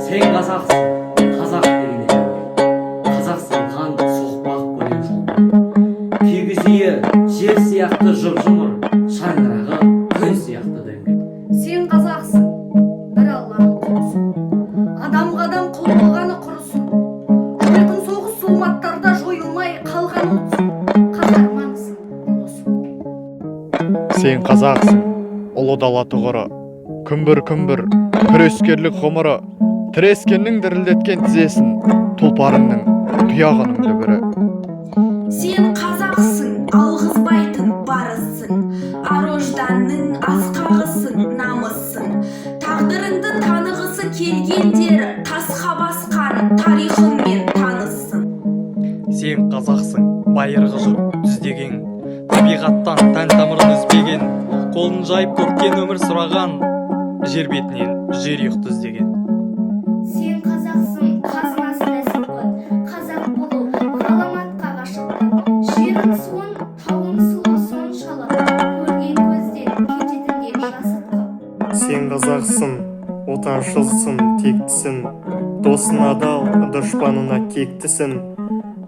Sen Kazaksın, Kazak degine Kazakсың хан соқпақ көлем жолда. Кигіз үйі жер сияқты жып-жұмыр, шаңырағы күн сияқты дөңгел. Sen Kazaksın, bir Allah'ın kulusun. Адам құл болғаны құрысын. Жойқын соғыс зұлматтарда жойылмай қалған ұлтсың. Қаһармансың, ұлысың. Sen Kazaksın, ұлы дала тұғыры, күмбір-күмбір, күрескерлік ғұмыры, тірескеннің дірілдеткен тізесін, тұлпарыңның, тұяғының дүбірі. Sen Kazaksın, алғызбайтын барысың, арожданның асқағысың, намысың. Тағдырыңды танығысы келгендер тасқа басқан тарихыңмен танысың. Sen Kazaksın, байырғы жұрт düздеген, табиғаттан тән тамырын үзбеген, қолын жайып көктен өмір сұраған, жер бетінен жерұйық іздеген. Sen Kazaksın, қазынасы нәсіпқой, қазақ болу, ғаламатқа ғашықпын. Жерің суын, тауың сұлу соншалық, көрген көзден кететіндер жасытқып. Sen Kazaksın, отаншылсың, тектісің, досын адал, дұшпанына кектісің.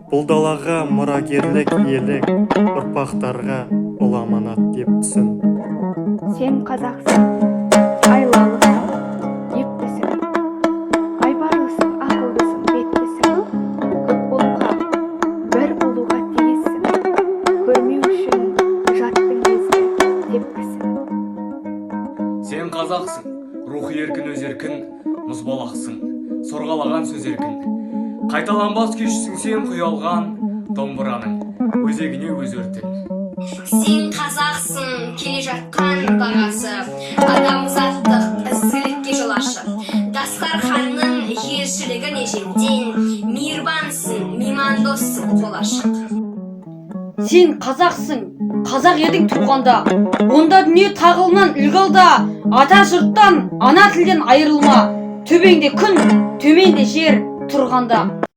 Бұл далаға мұрагерлік елік, ұрпақтарға ұл аманат деп түсін. Sen Kazaksın, айлалысың, ептісің, айбарлысың, ақылдысың, беттісің. Көп болуға, бір болуға тиіссің. Көрмеу үшін жаттың езгі, тепкісің. Sen Kazaksın, рухы еркін өз еркін, мұзбалақсың, сорғалаған сөз еркін. Қайталанбас күйшісің сен құйалған, домбыраның өзегіне өз өртін. Sen Kazaksın, келе жатқан бағасы, адамзаттық ізгілікке жол ашып. Дастарханның ершілігін ежелден, мейірбансың, меймандоссың, қол ашық. Sen Kazaksın, қазақ едің тұрғанда, онда дүние тағылынан үлгі алда. Ата жұрттан, ана тілден айырылма, төбеңде күн, төменде жер тұрғанда.